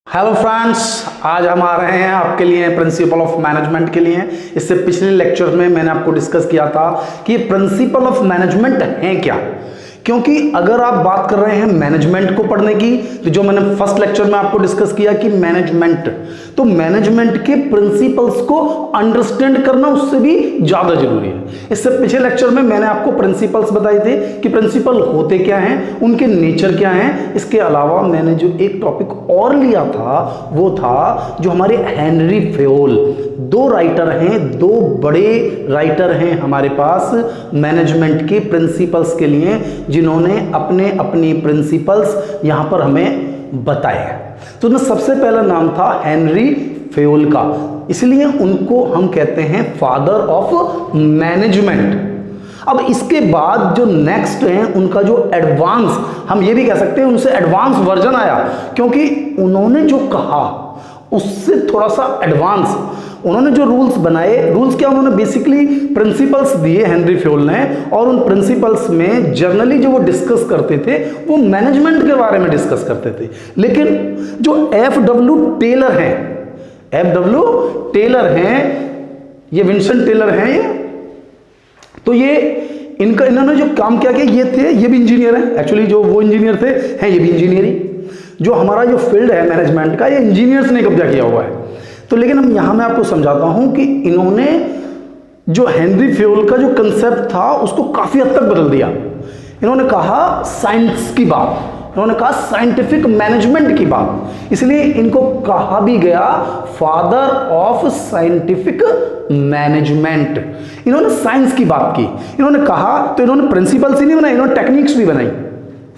Hello friends, आज हम आ रहे हैं आपके लिए प्रिंसिपल ऑफ मैनेजमेंट के लिए। इससे पिछले लेक्चर में मैंने आपको डिस्कस किया था कि प्रिंसिपल ऑफ मैनेजमेंट है क्या। क्योंकि अगर आप बात कर रहे हैं मैनेजमेंट को पढ़ने की, तो जो मैंने फर्स्ट लेक्चर में आपको डिस्कस किया कि मैनेजमेंट, तो मैनेजमेंट के प्रिंसिपल्स को अंडरस्टैंड करना उससे भी ज्यादा जरूरी है। इससे पिछले लेक्चर में मैंने आपको प्रिंसिपल्स बताए थे कि प्रिंसिपल होते क्या हैं, उनके नेचर क्या हैं। इसके अलावा मैंने जो एक टॉपिक और लिया था वो था जो हमारे हेनरी फेयोल, दो राइटर हैं, दो बड़े राइटर हैं हमारे पास मैनेजमेंट के प्रिंसिपल्स के लिए, जिन्होंने अपने अपनी प्रिंसिपल्स यहां पर हमें बताए। तो ना सबसे पहला नाम था हेनरी फेयोल का, इसलिए उनको हम कहते हैं फादर ऑफ मैनेजमेंट। अब इसके बाद जो नेक्स्ट हैं उनका जो एडवांस, हम ये भी कह सकते हैं उनसे एडवांस वर्जन आया, क्योंकि उन्होंने जो कहा उससे थोड़ा सा एडवांस उन्होंने जो रूल्स बनाए। रूल्स क्या, उन्होंने बेसिकली प्रिंसिपल्स दिए हेनरी फेयोल ने, और उन प्रिंसिपल्स में जनरली जो वो डिस्कस करते थे वो मैनेजमेंट के बारे में डिस्कस करते थे। लेकिन जो एफ.डब्ल्यू. टेलर हैं, एफ.डब्ल्यू. टेलर हैं, ये विंस्टन टेलर हैं ये, तो ये इन्होंने जो काम किया कि ये भी इंजीनियर है। एक्चुअली जो वो इंजीनियर थे हैं, ये भी इंजीनियरिंग, जो हमारा जो फील्ड है मैनेजमेंट का, ये इंजीनियर्स ने कब्जा किया हुआ है। तो लेकिन हम यहां मैं आपको समझाता हूं कि इन्होंने जो हेनरी फेयोल का जो कंसेप्ट था उसको काफी हद तक बदल दिया। इन्होंने कहा साइंस की बात, इन्होंने कहा साइंटिफिक मैनेजमेंट की बात, इसलिए इनको कहा भी गया फादर ऑफ साइंटिफिक मैनेजमेंट। इन्होंने साइंस की बात की, इन्होंने कहा, तो इन्होंने प्रिंसिपल्स ही नहीं बनाई, इन्होंने टेक्निक्स भी बनाई।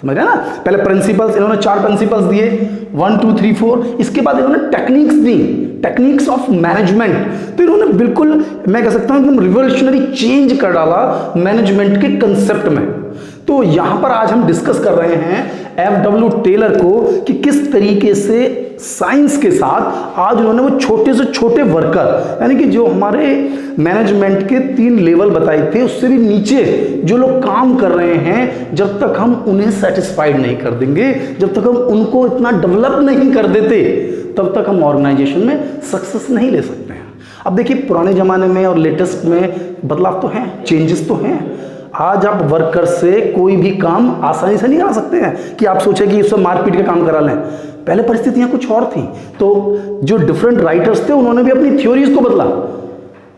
समझ रहे ना, पहले प्रिंसिपल्स, इन्होंने 4 प्रिंसिपल्स दिए, 1 2 3 4। इसके बाद इन्होंने techniques the, techniques of management. तो इन्होंने बिल्कुल, मैं कह सकता हूं एकदम रिवोल्यूशनरी चेंज कर डाला मैनेजमेंट के कंसेप्ट में। तो यहां पर आज हम डिस्कस कर रहे हैं एफ.डब्ल्यू. टेलर को कि किस तरीके से साइंस के साथ आज उन्होंने वो छोटे से छोटे वर्कर, यानी कि जो हमारे मैनेजमेंट के 3 लेवल बताए थे, उससे भी नीचे जो लोग काम कर रहे हैं, जब तक हम उन्हें सेटिस्फाइड नहीं कर देंगे, जब तक हम उनको इतना डेवलप नहीं कर देते, तब तक हम ऑर्गेनाइजेशन में सक्सेस नहीं ले सकते हैं। अब देखिए, पुराने जमाने में और लेटेस्ट में बदलाव तो हैं, चेंजेस तो हैं। आज आप वर्कर से कोई भी काम आसानी से नहीं करा सकते हैं कि आप सोचें कि उससे मारपीट का काम करा लें। पहले परिस्थितियां कुछ और थी। तो जो डिफरेंट राइटर्स थे उन्होंने भी अपनी थ्योरीज को बदला।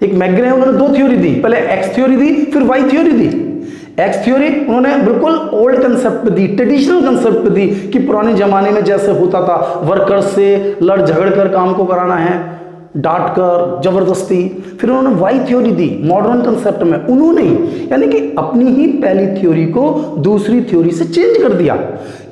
एक मैकग्रे, उन्होंने 2 थ्योरी दी, पहले एक्स थ्योरी दी, फिर वाई थ्योरी दी। एक्स थ्योरी उन्होंने बिल्कुल ओल्ड कंसेप्ट पे दी, ट्रेडिशनल कंसेप्ट पे दी कि पुराने जमाने में जैसे होता था, वर्कर से लड़ झगड़ कर काम को कराना है, डांट कर, जबरदस्ती। फिर उन्होंने वाई थ्योरी दी, मॉडर्न कंसेप्ट में उन्होंने, यानी कि अपनी ही पहली थ्योरी को दूसरी थ्योरी से चेंज कर दिया,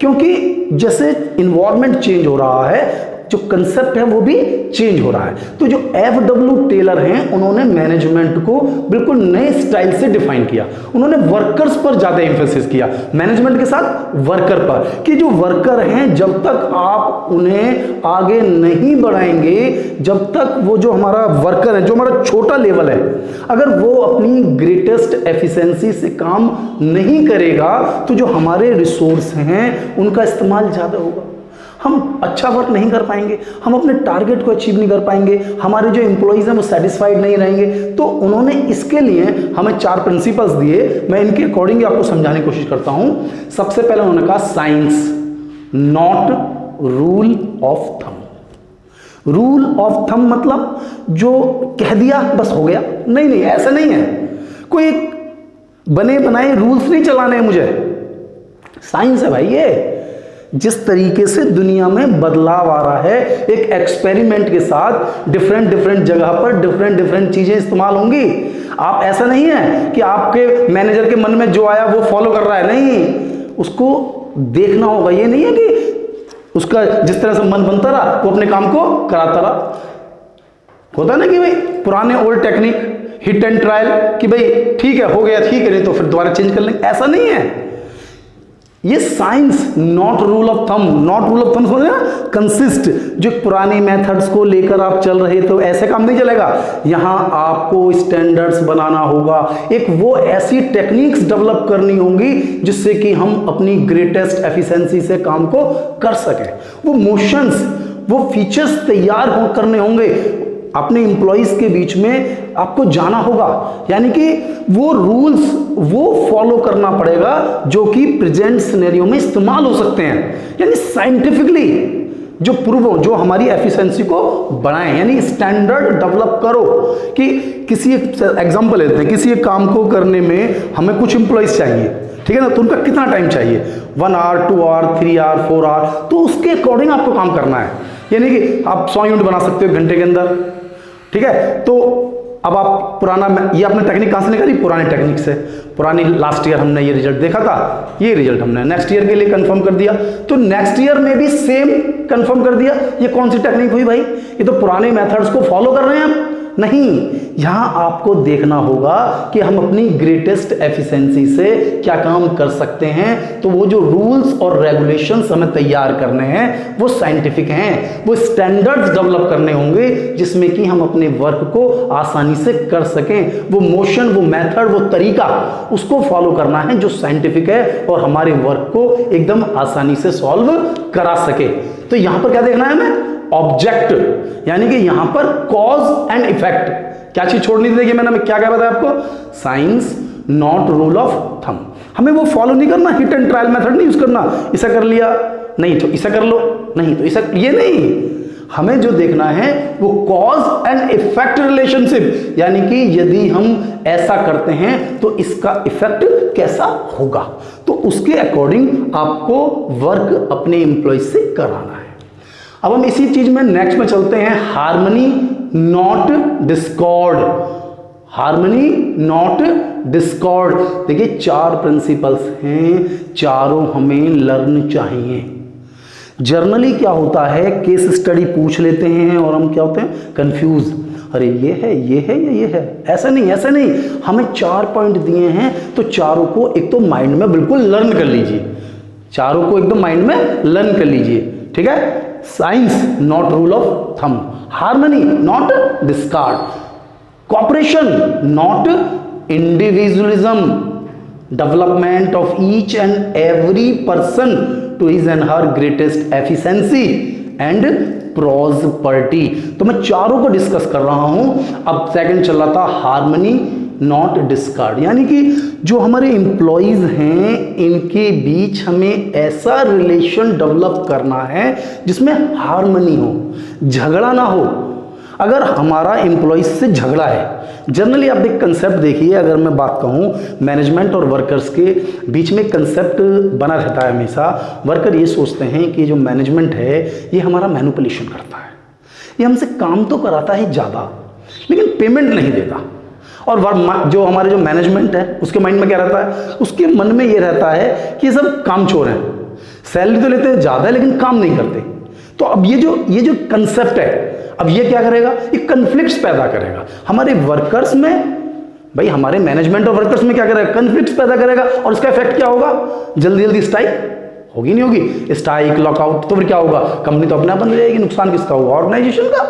क्योंकि जैसे इन्वायरमेंट चेंज हो रहा है, जो कंसेप्ट है वो भी चेंज हो रहा है। तो जो एफ.डब्ल्यू. टेलर हैं, उन्होंने मैनेजमेंट को बिल्कुल नए स्टाइल से डिफाइन किया। उन्होंने वर्कर्स पर ज्यादा एम्फेसिस किया, मैनेजमेंट के साथ वर्कर पर, कि जो वर्कर हैं, जब तक आप उन्हें आगे नहीं बढ़ाएंगे, जब तक वो जो हमारा वर्कर है, जो हमारा छोटा लेवल है, अगर वो अपनी ग्रेटेस्ट एफिशिएंसी से काम नहीं करेगा, तो जो हमारे रिसोर्स हैं उनका इस्तेमाल ज्यादा होगा, हम अच्छा वर्क नहीं कर पाएंगे, हम अपने टारगेट को अचीव नहीं कर पाएंगे, हमारे जो एम्प्लॉइज हैं वो सेटिस्फाइड नहीं रहेंगे। तो उन्होंने इसके लिए हमें 4 प्रिंसिपल्स दिए। मैं इनके अकॉर्डिंग आपको समझाने की कोशिश करता हूं। सबसे पहले उन्होंने कहा science not rule of thumb. Rule of thumb मतलब जो कह दिया बस हो गया, नहीं नहीं, ऐसा नहीं है। कोई बने बनाए रूल्स नहीं चलाने हैं मुझे। साइंस है भाई ये। जिस तरीके से दुनिया में बदलाव आ रहा है, एक एक्सपेरिमेंट के साथ डिफरेंट जगह पर डिफरेंट चीजें इस्तेमाल होंगी। आप, ऐसा नहीं है कि आपके मैनेजर के मन में जो आया वो फॉलो कर रहा है, नहीं, उसको देखना होगा। ये नहीं है कि उसका जिस तरह से मन बनता रहा वो अपने काम को कराता रहा। होता ना कि भाई पुराने old technique, hit and trial, कि भाई ठीक है हो गया, ठीक है, नहीं तो फिर दोबारा चेंज कर लेंगे, ऐसा नहीं है। ये science not rule of thumb. Not rule of thumb समझे ना, कंसिस्ट, जो पुरानी मेथड्स को लेकर आप चल रहे तो ऐसे काम नहीं चलेगा। यहां आपको स्टैंडर्ड्स बनाना होगा, एक वो ऐसी टेक्निक्स डेवलप करनी होंगी जिससे कि हम अपनी ग्रेटेस्ट एफिशिएंसी से काम को कर सकें। वो मोशंस, वो फीचर्स तैयार करने होंगे, अपने एम्प्लॉइज के बीच में आपको जाना होगा, यानी कि वो रूल्स वो फॉलो करना पड़ेगा जो कि प्रेजेंट सिनेरियो में इस्तेमाल हो सकते हैं, यानी साइंटिफिकली जो प्रूव हो, जो हमारी एफिशिएंसी को बढ़ाएं, यानी स्टैंडर्ड डेवलप करो। कि किसी एक एग्जांपल लेते हैं, किसी एक काम को करने में हमें कुछ एम्प्लॉइज चाहिए, ठीक है ना, तो उनका कितना टाइम चाहिए, 1 आवर, 2 आवर, 3 आवर, 4 आवर, तो उसके अकॉर्डिंग आपको काम करना है। यानी कि आप 100 यूनिट बना सकते हो 1 घंटे के अंदर, ठीक है। तो अब आप पुराना, ये आपने टेक्निक कहाँ से निकाली, पुरानी टेक्निक से, पुरानी लास्ट ईयर हमने ये रिजल्ट देखा था, ये रिजल्ट हमने नेक्स्ट ईयर के लिए कंफर्म कर दिया, तो नेक्स्ट ईयर में भी सेम कंफर्म कर दिया। ये कौन सी टेक्निक हुई भाई, ये तो पुराने मेथड्स को फॉलो कर रहे हैं हम। नहीं, यहां आपको देखना होगा कि हम अपनी ग्रेटेस्ट एफिशिएंसी से क्या काम कर सकते हैं। तो वो जो रूल्स और रेगुलेशंस हमें तैयार करने हैं वो साइंटिफिक हैं, वो स्टैंडर्ड्स डेवलप करने होंगे जिसमें कि हम अपने वर्क को आसानी से कर सकें। वो मोशन, वो मेथड, वो तरीका, उसको फॉलो करना है जो साइंटिफिक है और हमारे वर्क को एकदम आसानी से सॉल्व करा सके। तो यहां पर क्या देखना है हमें, ऑब्जेक्ट, यानी कि यहां पर कॉज एंड इफेक्ट। क्या चीज छोड़नी थी, देखिए मैंने क्या बताया आपको, science not rule of thumb. हमें वो फॉलो नहीं करना, हिट एंड ट्रायल मेथड नहीं यूज करना, ऐसा कर लिया नहीं तो ऐसा कर लो, नहीं तो ऐसा, ये नहीं। हमें जो देखना है वो कॉज एंड इफेक्ट रिलेशनशिप, यानी कि यदि हम ऐसा करते हैं तो इसका इफेक्ट कैसा होगा, तो उसके अकॉर्डिंग आपको वर्क अपने एम्प्लॉय से कराना है। अब हम इसी चीज में नेक्स्ट में चलते हैं, harmony not Discord. Harmony not Discord, देखिए 4 प्रिंसिपल्स हैं, चारों हमें लर्न चाहिए। जर्नली क्या होता है, केस स्टडी पूछ लेते हैं और हम क्या होते हैं, कंफ्यूज, अरे ये है, ये है या ये है। ऐसा नहीं, ऐसा नहीं, हमें 4 पॉइंट दिए हैं तो चारों को एक तो माइंड में बिल्कुल लर्न कर लीजिए, चारों को एकदम माइंड में लर्न कर लीजिए, ठीक है। Science not rule of thumb, harmony not discard, cooperation not individualism, development of each and every person to his and her greatest efficiency and prosperity. तो मैं चारों को डिस्कस कर रहा हूं। अब सेकंड चल रहा था हार्मनी नॉट डिस्कार्ड, यानी कि जो हमारे एम्प्लॉइज हैं इनके बीच हमें ऐसा रिलेशन डेवलप करना है जिसमें हार्मनी हो, झगड़ा ना हो। अगर हमारा एम्प्लॉइज से झगड़ा है, जनरली आप एक कंसेप्ट देखिए, अगर मैं बात कहूँ मैनेजमेंट और वर्कर्स के बीच में कंसेप्ट बना रहता है हमेशा। वर्कर ये सोचते हैं कि जो मैनेजमेंट है ये हमारा मैनिपुलेशन करता है, ये हमसे काम तो कराता है ज़्यादा लेकिन पेमेंट नहीं देता। और जो हमारे जो मैनेजमेंट है उसके माइंड में क्या रहता है, उसके मन में ये रहता है कि ये सब कामचोर हैं, सैलरी तो लेते हैं ज़्यादा लेकिन काम नहीं करते। तो अब ये जो कंसेप्ट है, अब ये क्या करेगा, ये कन्फ्लिक्ट्स पैदा करेगा हमारे वर्कर्स में। भाई हमारे मैनेजमेंट और वर्कर्स में क्या करेगा, कन्फ्लिक्ट्स पैदा करेगा। और इसका इफेक्ट क्या होगा, जल्दी जल्दी स्ट्राइक होगी नहीं होगी, स्ट्राइक लॉकआउट, तो फिर क्या होगा, कंपनी तो अपने आप बंद जाएगी, नुकसान किसका होगा, ऑर्गेनाइजेशन का।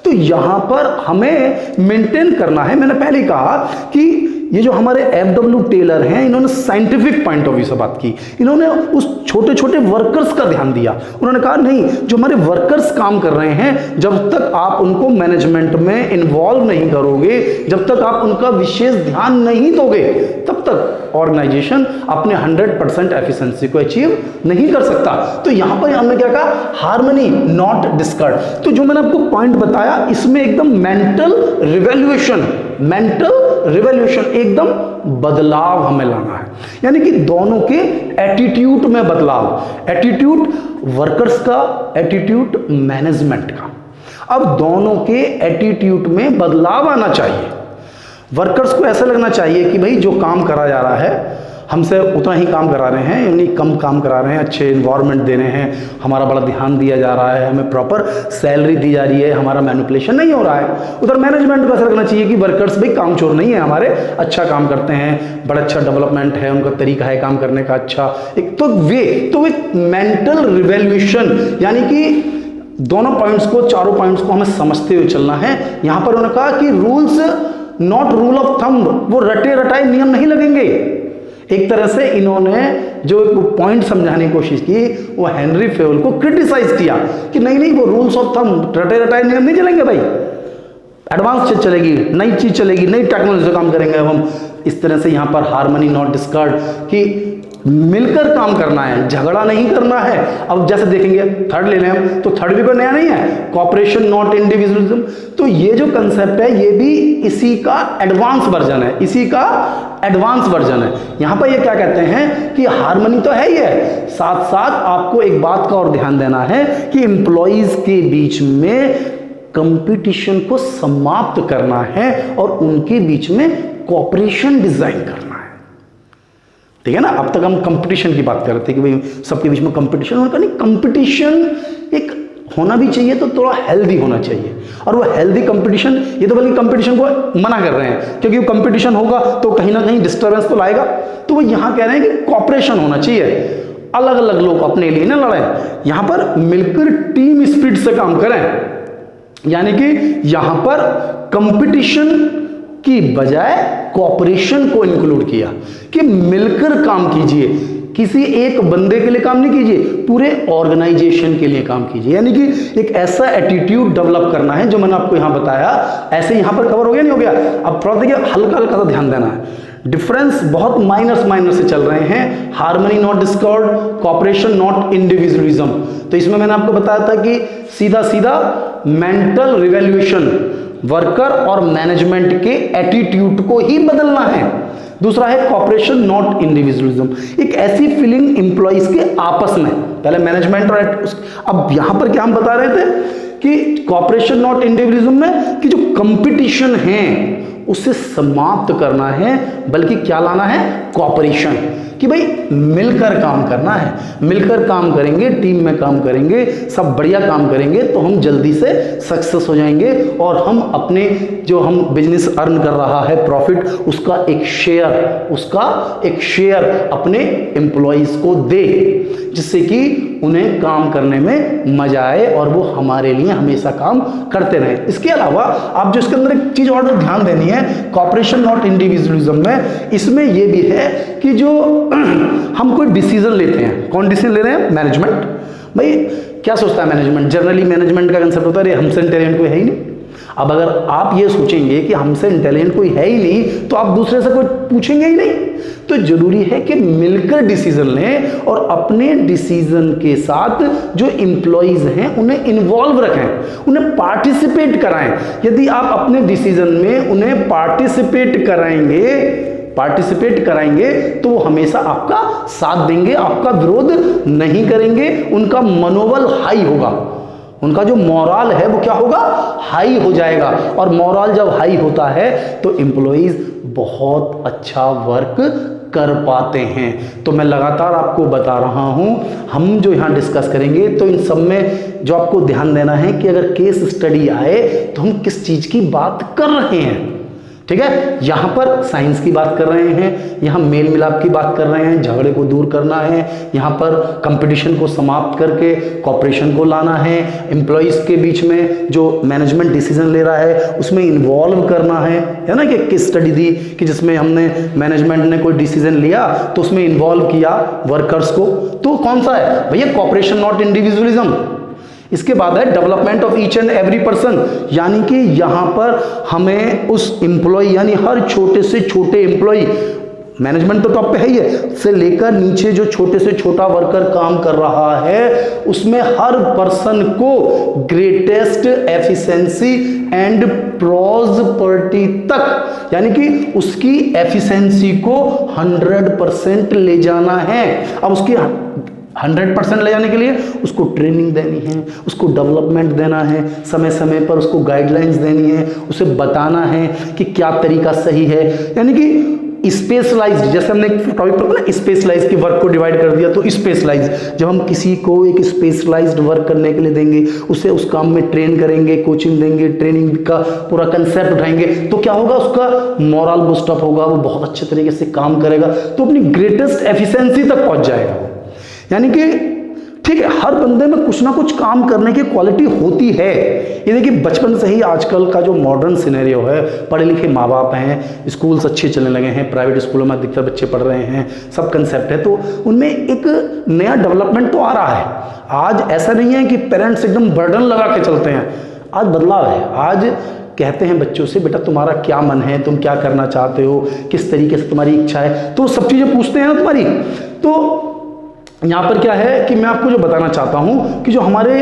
तो यहां पर हमें मेंटेन करना है। मैंने पहले कहा कि ये जो हमारे एफडब्ल्यू टेलर हैं इन्होंने साइंटिफिक पॉइंट ऑफ व्यू से बात की, इन्होंने उस छोटे छोटे वर्कर्स का ध्यान दिया। उन्होंने कहा नहीं, जो हमारे वर्कर्स काम कर रहे हैं जब तक आप उनको मैनेजमेंट में इन्वॉल्व नहीं करोगे, जब तक आप उनका विशेष ध्यान नहीं दोगे, तब तक ऑर्गेनाइजेशन अपने 100% एफिशिएंसी को अचीव नहीं कर सकता। तो यहां पर हमने क्या कहा, हार्मनी नॉट डिस्कार्ड। तो जो मैंने आपको पॉइंट बताया इसमें एकदम मेंटल रिवॉल्यूशन एकदम बदलाव हमें लाना है, यानी कि दोनों के एटीट्यूड में बदलाव, एटीट्यूड वर्कर्स का, एटीट्यूड मैनेजमेंट का। अब दोनों के एटीट्यूड में बदलाव आना चाहिए। वर्कर्स को ऐसा लगना चाहिए कि भाई जो काम करा जा रहा है हमसे उतना ही काम करा रहे हैं, यानी कम काम करा रहे हैं, अच्छे इन्वायरमेंट दे रहे हैं, हमारा बड़ा ध्यान दिया जा रहा है, हमें प्रॉपर सैलरी दी जा रही है, हमारा मैनिपुलेशन नहीं हो रहा है। उधर मैनेजमेंट को ऐसा लगना चाहिए कि वर्कर्स भाई कामचोर नहीं है, हमारे अच्छा काम करते हैं, बड़ा अच्छा डेवलपमेंट है, उनका तरीका है काम करने का अच्छा। एक तो मेंटल रिवॉल्यूशन, यानी कि दोनों पॉइंट्स को, चारों पॉइंट्स को हमें समझते हुए चलना है। यहां पर उन्होंने कहा कि rules not rule of thumb, वो रटे रटाए नियम नहीं लगेंगे। एक तरह से इन्होंने जो पॉइंट समझाने की कोशिश की वो हेनरी फेवल को क्रिटिसाइज किया कि नहीं नहीं वो रूल्स ऑफ थंब रटे रटाए नियम नहीं चलेंगे भाई, एडवांस चीज चलेगी, नई चीज चलेगी, नई टेक्नोलॉजी से काम करेंगे हम। इस तरह से यहाँ पर हार्मनी नॉट डिस्कार्ड कि मिलकर काम करना है, झगड़ा नहीं करना है। अब जैसे देखेंगे थर्ड ले लें हम, तो थर्ड भी कोई नया नहीं है, कॉपरेशन नॉट इंडिविजुअलिज्म। तो ये जो कंसेप्ट है ये भी इसी का एडवांस वर्जन है, इसी का एडवांस वर्जन है। यहां पर ये क्या कहते हैं कि हार्मनी तो है ही है, साथ साथ आपको एक बात का और ध्यान देना है कि एम्प्लॉइज के बीच में कंपटीशन को समाप्त करना है और उनके बीच में कॉपरेशन डिजाइन करना है। ठीक है ना, अब तक हम कंपटीशन की बात कर रहे थे कि भाई सबके बीच में कंपटीशन, उनका नहीं, कंपटीशन एक होना भी चाहिए तो थोड़ा हेल्दी होना चाहिए। और वो हेल्दी कंपटीशन, ये तो बल्कि कंपटीशन को मना कर रहे हैं क्योंकि वो कंपटीशन होगा तो कहीं ना कहीं डिस्टर्बेंस तो लाएगा। तो वो यहां कह रहे हैं कि कॉपरेशन होना चाहिए, अलग अलग लोग अपने लिए ना लड़ें, यहां पर मिलकर टीम स्पिरिट से काम करें। यानी कि यहां पर कंपटीशन की बजाय कॉपरेशन को इंक्लूड किया कि मिलकर काम कीजिए, किसी एक बंदे के लिए काम नहीं कीजिए, पूरे ऑर्गेनाइजेशन के लिए काम कीजिए। यानी कि एक ऐसा एटीट्यूड डेवलप करना है जो मैंने आपको यहां बताया। ऐसे यहां पर कवर हो गया नहीं हो गया? अब थोड़ा देखिए, हल्का हल्का सा ध्यान देना है, डिफरेंस बहुत माइनर से चल रहे हैं। Harmony not discord, cooperation not individualism. तो इसमें मैंने आपको बताया था कि सीधा सीधा मेंटल रिवॉल्यूशन, वर्कर और मैनेजमेंट के एटीट्यूड को ही बदलना है। दूसरा है कॉपरेशन नॉट इंडिविजुअलिज्म, एक ऐसी फीलिंग एम्प्लॉइज के आपस में, पहले मैनेजमेंट और अब यहां पर क्या हम बता रहे थे कि कॉपरेशन नॉट इंडिविजुअलिज्म में कि जो कंपटीशन है उसे समाप्त करना है, बल्कि क्या लाना है, कॉपरेशन, कि भाई मिलकर काम करना है, मिलकर काम करेंगे, टीम में काम करेंगे, सब बढ़िया काम करेंगे तो हम जल्दी से सक्सेस हो जाएंगे और हम अपने जो हम बिजनेस अर्न कर रहा है प्रॉफिट, उसका एक शेयर अपने एम्प्लॉइज को दे, जिससे कि उन्हें काम करने में मजा आए और वो हमारे लिए हमेशा काम करते रहे। इसके अलावा आप जो इसके अंदर एक चीज और ध्यान देनी है, कॉपरेशन नॉट इंडिविजुअलिज्म में, इसमें ये भी है कि जो हम कोई डिसीजन लेते हैं, कौन डिसीजन ले रहे हैं, मैनेजमेंट। भाई क्या सोचता है मैनेजमेंट, जनरली मैनेजमेंट का कंसेप्ट होता है हमसे इंटेलिजेंट कोई है ही नहीं। अब अगर आप ये सोचेंगे कि हमसे इंटेलिजेंट कोई है ही नहीं तो आप दूसरे से कोई पूछेंगे ही नहीं। तो जरूरी है कि मिलकर डिसीजन लें और अपने डिसीजन के साथ जो एम्प्लॉइज हैं उन्हें इन्वॉल्व रखें, उन्हें पार्टिसिपेट कराएं। यदि आप अपने डिसीजन में उन्हें पार्टिसिपेट कराएंगे तो वो हमेशा आपका साथ देंगे, आपका विरोध नहीं करेंगे, उनका मनोबल हाई होगा, उनका जो मोरल है वो क्या होगा, हाई हो जाएगा। और मोरल जब हाई होता है तो एम्प्लॉइज बहुत अच्छा वर्क कर पाते हैं। तो मैं लगातार आपको बता रहा हूं, हम जो यहां डिस्कस करेंगे तो इन सब में जो आपको ध्यान देना है कि अगर केस स्टडी आए तो हम किस चीज की बात कर रहे हैं। ठीक है, यहां पर साइंस की बात कर रहे हैं, यहां मेल मिलाप की बात कर रहे हैं, झगड़े को दूर करना है, यहां पर कंपटीशन को समाप्त करके कॉपरेशन को लाना है, एम्प्लॉइज के बीच में जो मैनेजमेंट डिसीजन ले रहा है उसमें इन्वॉल्व करना है ना। कि केस स्टडी दी कि जिसमें हमने मैनेजमेंट ने कोई डिसीजन लिया तो उसमें इन्वॉल्व किया वर्कर्स को, तो कौन सा है भैया, कॉपरेशन नॉट इंडिविजुअलिज्म। इसके बाद है development of each and every person, यानी कि यहां पर हमें उस एम्प्लॉय, यानी हर छोटे से छोटे एम्प्लॉय, मैनेजमेंट तो टॉप पे है ही है, से लेकर नीचे जो छोटे से छोटा वर्कर काम कर रहा है उसमें हर पर्सन को ग्रेटेस्ट एफिशिएंसी एंड प्रॉस्पेरिटी तक, यानी कि उसकी एफिशिएंसी को 100% ले जाना है। अब उसकी 100% ले जाने के लिए उसको ट्रेनिंग देनी है, उसको डेवलपमेंट देना है, समय समय पर उसको गाइडलाइंस देनी है, उसे बताना है कि क्या तरीका सही है। यानी कि स्पेशलाइज्ड, जैसे हमने एक टॉपिक पर ना स्पेशलाइज के वर्क को डिवाइड कर दिया, तो स्पेशलाइज जब हम किसी को एक स्पेशलाइज्ड वर्क करने के लिए देंगे, उसे उस काम में ट्रेन करेंगे, कोचिंग देंगे, ट्रेनिंग का पूरा कंसेप्ट उठाएंगे, तो क्या होगा, उसका मोरल बूस्टअप होगा, वो बहुत अच्छे तरीके से काम करेगा, तो अपनी ग्रेटेस्ट एफिशिएंसी तक पहुंच जाएगा। यानी कि ठीक है, हर बंदे में कुछ ना कुछ काम करने की क्वालिटी होती है। ये देखिए बचपन से ही आजकल का जो मॉडर्न सिनेरियो है, पढ़े लिखे माँ बाप हैं, स्कूल्स अच्छे चलने लगे हैं, प्राइवेट स्कूलों में अधिकतर बच्चे पढ़ रहे हैं, सब कंसेप्ट है, तो उनमें एक नया डेवलपमेंट तो आ रहा है। आज ऐसा नहीं है कि पेरेंट्स एकदम बर्डन लगा के चलते हैं, आज बदलाव है। आज कहते हैं बच्चों से, बेटा तुम्हारा क्या मन है, तुम क्या करना चाहते हो, किस तरीके से तुम्हारी इच्छा है, तो सब चीज़ें पूछते हैं ना तुम्हारी। तो यहाँ पर क्या है कि मैं आपको जो बताना चाहता हूँ कि जो हमारे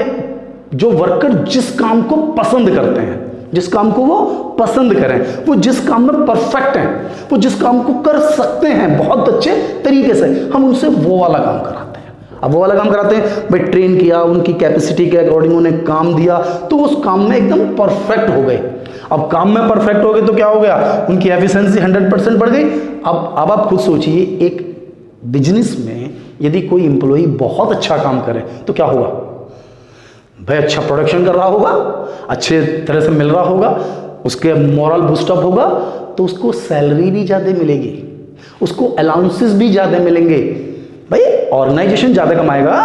जो वर्कर जिस काम को पसंद करते हैं, जिस काम को वो पसंद करें, वो जिस काम में परफेक्ट हैं, वो जिस काम को कर सकते हैं बहुत अच्छे तरीके से, हम उनसे वो वाला काम कराते हैं। अब वो वाला काम कराते हैं भाई, ट्रेन किया, उनकी कैपेसिटी के अकॉर्डिंग उन्हें काम दिया, तो उस काम में एकदम परफेक्ट हो गए। अब काम में परफेक्ट हो गए तो क्या हो गया, उनकी एफिशिएंसी 100% बढ़ गई। अब आप खुद सोचिए, एक बिजनेस में यदि कोई एम्प्लॉई बहुत अच्छा काम करे तो क्या होगा भाई, अच्छा प्रोडक्शन कर रहा होगा, अच्छे तरह से मिल रहा होगा, उसके मोरल बूस्टअप होगा, तो उसको सैलरी भी ज़्यादा मिलेगी, उसको अलाउंसेस भी ज़्यादा मिलेंगे। भाई ऑर्गेनाइजेशन ज़्यादा कमाएगा,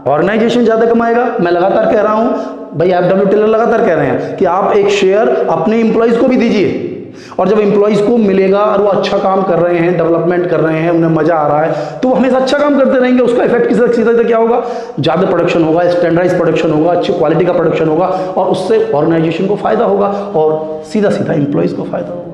ऑर्गेनाइजेशन ज़्यादा कमाएगा। मैं लगातार कह रहा हूँ भाई, एफडब्ल्यू टेलर लगातार कह रहे हैं कि आप एक शेयर अपने एम्प्लॉयज़ को भी दीजिए, और जब एम्प्लॉयज़ को मिलेगा और वो अच्छा काम कर रहे हैं, डेवलपमेंट कर रहे हैं, उन्हें मजा आ रहा है, तो वो हमेशा अच्छा काम करते रहेंगे। उसका इफेक्ट किसी सीधा क्या होगा, ज़्यादा प्रोडक्शन होगा, स्टैंडर्डाइज प्रोडक्शन होगा, अच्छी क्वालिटी का प्रोडक्शन होगा, और उससे ऑर्गेनाइजेशन को फायदा होगा और सीधा एम्प्लॉयज़ को फायदा होगा।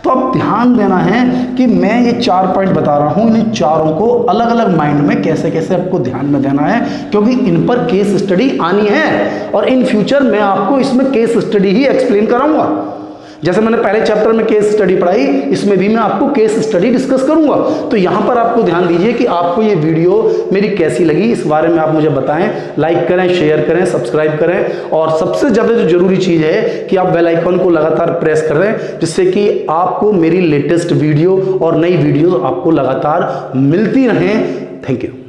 तो अब ध्यान देना है कि मैं ये 4 पॉइंट बता रहा हूँ, इन चारों को अलग अलग माइंड में कैसे कैसे आपको ध्यान में देना है, क्योंकि इन पर केस स्टडी आनी है और इन फ्यूचर मैं आपको इसमें केस स्टडी ही एक्सप्लेन कराऊंगा। जैसे मैंने पहले चैप्टर में केस स्टडी पढ़ाई, इसमें भी मैं आपको केस स्टडी डिस्कस करूंगा। तो यहाँ पर आपको ध्यान दीजिए कि आपको ये वीडियो मेरी कैसी लगी, इस बारे में आप मुझे बताएं। लाइक करें, शेयर करें, सब्सक्राइब करें, और सबसे ज़्यादा जो जरूरी चीज़ है कि आप बेल आइकन को लगातार प्रेस करें, जिससे कि आपको मेरी लेटेस्ट वीडियो और नई वीडियो आपको लगातार मिलती रहें। Thank you.